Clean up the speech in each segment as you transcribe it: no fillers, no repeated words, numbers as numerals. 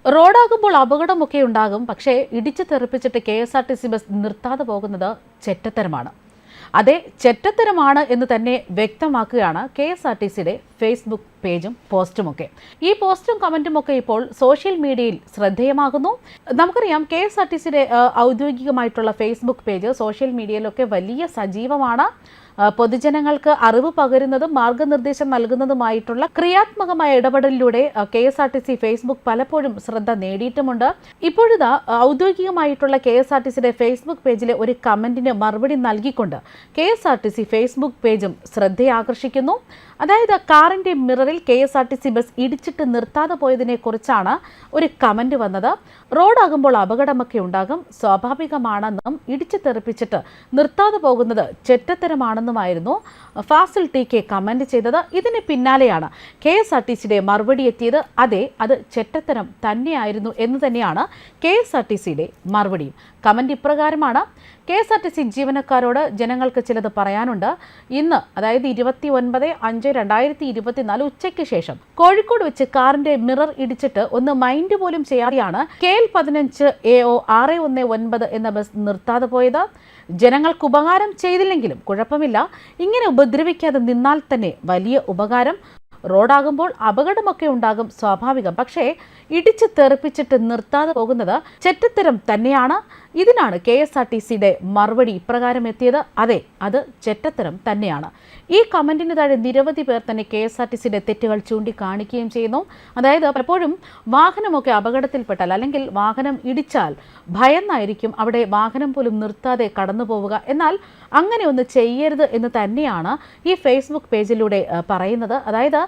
റോഡാകുമ്പോൾ അപകടമൊക്കെ ഉണ്ടാകും. പക്ഷേ ഇടിച്ചു തെറിപ്പിച്ചിട്ട് KSRTC ബസ് നിർത്താതെ പോകുന്നത് ചെറ്റത്തരമാണ്. അതെ, ചെറ്റത്തരമാണ് എന്ന് തന്നെ വ്യക്തമാക്കുകയാണ് KSRTCയുടെ ഫേസ്ബുക്ക് പേജും പോസ്റ്റുമൊക്കെ. ഈ പോസ്റ്റും കമൻറ്റുമൊക്കെ ഇപ്പോൾ സോഷ്യൽ മീഡിയയിൽ ശ്രദ്ധേയമാകുന്നു. നമുക്കറിയാം KSRTCയുടെ ഔദ്യോഗികമായിട്ടുള്ള ഫേസ്ബുക്ക് പേജ് സോഷ്യൽ മീഡിയയിലൊക്കെ വലിയ സജീവമാണ്. പൊതുജനങ്ങൾക്ക് അറിവ് പകരുന്നതും മാർഗനിർദ്ദേശം നൽകുന്നതുമായിട്ടുള്ള ക്രിയാത്മകമായ ഇടപെടലിലൂടെ KSRTC ഫേസ്ബുക്ക് പലപ്പോഴും ശ്രദ്ധ നേടിയിട്ടുമുണ്ട്. ഇപ്പോഴിതാ ഔദ്യോഗികമായിട്ടുള്ള KSRTCയുടെ ഫേസ്ബുക്ക് പേജിലെ ഒരു കമന്റിന് മറുപടി നൽകിക്കൊണ്ട് KSRTC ഫേസ്ബുക്ക് പേജും ശ്രദ്ധയാകർഷിക്കുന്നു. അതായത് കാറിന്റെ മിററിൽ KSRTC ബസ് ഇടിച്ചിട്ട് നിർത്താതെ പോയതിനെ കുറിച്ചാണ് ഒരു കമന്റ് വന്നത്. റോഡാകുമ്പോൾ അപകടമൊക്കെ ഉണ്ടാകും, സ്വാഭാവികമാണെന്നും ഇടിച്ചു തെറിപ്പിച്ചിട്ട് നിർത്താതെ പോകുന്നത് ചെറ്റത്തരമാണെന്നുമായിരുന്നു ഫാസിൽ TK കമന്റ് ചെയ്തത്. ഇതിന് പിന്നാലെയാണ് KSRTCയുടെ മറുപടി എത്തിയത്. അതെ, അത് ചെറ്റത്തരം തന്നെയായിരുന്നു എന്ന് തന്നെയാണ് KSRTCയുടെ മറുപടിയും. കമന്റ് ഇപ്രകാരമാണ്: KSRTC ജീവനക്കാരോട് ജനങ്ങൾക്ക് ചിലത് പറയാനുണ്ട്. ഇന്ന് അതായത് 29/5/2024 ഉച്ചയ്ക്ക് ശേഷം കോഴിക്കോട് വെച്ച് കാറിന്റെ മിറർ ഇടിച്ചിട്ട് ഒന്ന് മൈൻഡ് പോലും ചെയ്യാതെയാണ് KL15 AO 619 എന്ന ബസ് നിർത്താതെ പോയത്. ജനങ്ങൾക്ക് ഉപകാരം ചെയ്തില്ലെങ്കിലും കുഴപ്പമില്ല, ഇങ്ങനെ ഉപദ്രവിക്കാതെ നിന്നാൽ തന്നെ വലിയ ഉപകാരം. റോഡാകുമ്പോൾ അപകടമൊക്കെ ഉണ്ടാകും, സ്വാഭാവികം. പക്ഷേ ഇടിച്ച് തെറിപ്പിച്ചിട്ട് നിർത്താതെ പോകുന്നത് ചെറ്റത്തരം തന്നെയാണ്. ഇതിനാണ് KSRTCയുടെ മറുപടി ഇപ്രകാരം എത്തിയത്. അതെ, അത് ചെറ്റത്തരം തന്നെയാണ്. ഈ കമന്റിന് താഴെ നിരവധി പേർ തന്നെ KSRTCയുടെ തെറ്റുകൾ ചൂണ്ടിക്കാണിക്കുകയും ചെയ്യുന്നു. അതായത് പലപ്പോഴും വാഹനമൊക്കെ അപകടത്തിൽപ്പെട്ടാൽ അല്ലെങ്കിൽ വാഹനം ഇടിച്ചാൽ ഭയന്നായിരിക്കും അവിടെ വാഹനം പോലും നിർത്താതെ കടന്നു പോവുക. എന്നാൽ അങ്ങനെ ഒന്ന് ചെയ്യരുത് എന്ന് തന്നെയാണ് ഈ ഫേസ്ബുക്ക് പേജിലൂടെ പറയുന്നത്. അതായത്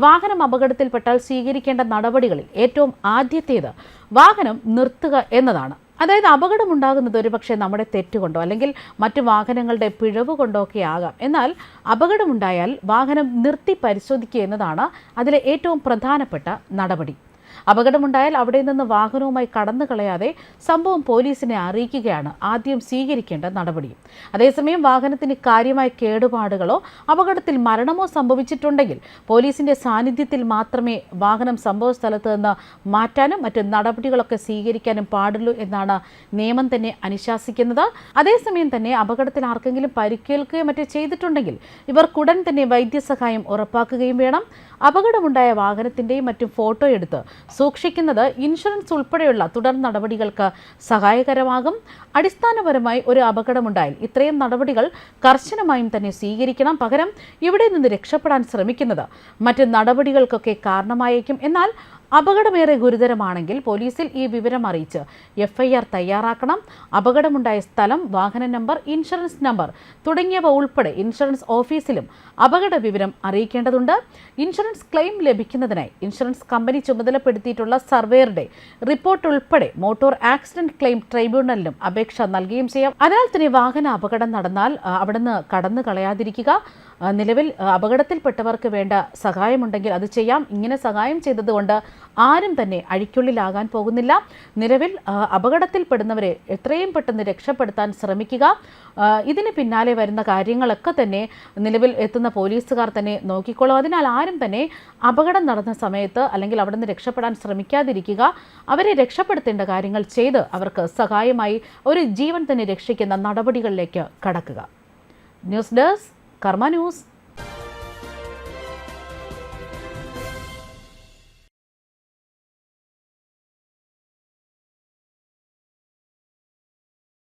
വാഹനം അപകടത്തിൽപ്പെട്ടാൽ സ്വീകരിക്കേണ്ട നടപടികളിൽ ഏറ്റവും ആദ്യത്തേത് വാഹനം നിർത്തുക എന്നതാണ്. അതായത് അപകടമുണ്ടാകുന്നത് ഒരുപക്ഷെ നമ്മുടെ തെറ്റുകൊണ്ടോ അല്ലെങ്കിൽ മറ്റു വാഹനങ്ങളുടെ പിഴവ് കൊണ്ടോ ഒക്കെ ആകാം. എന്നാൽ അപകടമുണ്ടായാൽ വാഹനം നിർത്തി പരിശോധിക്കുക എന്നതാണ് അതിലെ ഏറ്റവും പ്രധാനപ്പെട്ട നടപടി. അപകടമുണ്ടായാൽ അവിടെ നിന്ന് വാഹനവുമായി കടന്നു കളയാതെ സംഭവം പോലീസിനെ അറിയിക്കുകയാണ് ആദ്യം സ്വീകരിക്കേണ്ട നടപടി. അതേസമയം വാഹനത്തിന് കാര്യമായ കേടുപാടുകളോ അപകടത്തിൽ മരണമോ സംഭവിച്ചിട്ടുണ്ടെങ്കിൽ പോലീസിന്റെ സാന്നിധ്യത്തിൽ മാത്രമേ വാഹനം സംഭവ സ്ഥലത്ത് നിന്ന് മാറ്റാനും മറ്റ് നടപടികളൊക്കെ സ്വീകരിക്കാനും പാടുള്ളൂ എന്നാണ് നിയമം തന്നെ അനുശാസിക്കുന്നത്. അതേസമയം തന്നെ അപകടത്തിൽ ആർക്കെങ്കിലും പരിക്കേൽക്കുകയോ മറ്റോ ചെയ്തിട്ടുണ്ടെങ്കിൽ ഇവർക്കുടൻ തന്നെ വൈദ്യസഹായം ഉറപ്പാക്കുകയും വേണം. അപകടമുണ്ടായ വാഹനത്തിൻ്റെയും മറ്റും ഫോട്ടോ എടുത്ത് സൂക്ഷിക്കുന്നത് ഇൻഷുറൻസ് ഉൾപ്പെടെയുള്ള തുടർ നടപടികൾക്ക് സഹായകരമാകും. അടിസ്ഥാനപരമായി ഒരു അപകടമുണ്ടായാൽ ഇത്രയും നടപടികൾ കർശനമായും തന്നെ സ്വീകരിക്കണം. പകരം ഇവിടെ നിന്ന് രക്ഷപ്പെടാൻ ശ്രമിക്കുന്നത് മറ്റ് നടപടികൾക്കൊക്കെ കാരണമായേക്കും. എന്നാൽ അപകടമേറെ ഗുരുതരമാണെങ്കിൽ പോലീസിൽ ഈ വിവരം അറിയിച്ച് FIR തയ്യാറാക്കണം. അപകടമുണ്ടായ സ്ഥലം, വാഹന നമ്പർ, ഇൻഷുറൻസ് നമ്പർ തുടങ്ങിയവ ഉൾപ്പെടെ ഇൻഷുറൻസ് ഓഫീസിലും അപകട വിവരം അറിയിക്കേണ്ടതുണ്ട്. ഇൻഷുറൻസ് ക്ലെയിം ലഭിക്കുന്നതിനായി ഇൻഷുറൻസ് കമ്പനി ചുമതലപ്പെടുത്തിയിട്ടുള്ള സർവേയറുടെ റിപ്പോർട്ട് ഉൾപ്പെടെ മോട്ടോർ ആക്സിഡന്റ് ക്ലെയിം ട്രൈബ്യൂണലിനും അപേക്ഷ നൽകുകയും ചെയ്യാം. അതിനാൽ തന്നെ വാഹന അപകടം നടന്നാൽ അവിടുന്ന് കടന്നു കളയാതിരിക്കുക. നിലവിൽ അപകടത്തിൽപ്പെട്ടവർക്ക് വേണ്ട സഹായമുണ്ടെങ്കിൽ അത് ചെയ്യാം. ഇങ്ങനെ സഹായം ചെയ്തതുകൊണ്ട് ആരും തന്നെ അഴിക്കുള്ളിലാകാൻ പോകുന്നില്ല. നിലവിൽ അപകടത്തിൽപ്പെടുന്നവരെ എത്രയും പെട്ടെന്ന് രക്ഷപ്പെടുത്താൻ ശ്രമിക്കുക. ഇതിന് പിന്നാലെ വരുന്ന കാര്യങ്ങളൊക്കെ തന്നെ നിലവിൽ എത്തുന്ന പോലീസുകാർ തന്നെ നോക്കിക്കോളും. അതിനാൽ ആരും തന്നെ അപകടം നടന്ന സമയത്ത് അല്ലെങ്കിൽ അവിടെ നിന്ന് രക്ഷപ്പെടാൻ ശ്രമിക്കാതിരിക്കുക. അവരെ രക്ഷപ്പെടുത്തേണ്ട കാര്യങ്ങൾ ചെയ്ത് അവർക്ക് സഹായമായി ഒരു ജീവൻ തന്നെ രക്ഷിക്കുന്ന നടപടികളിലേക്ക് കടക്കുക. ന്യൂസ് ഡെസ്ക് കർമ്മ ന്യൂസ്.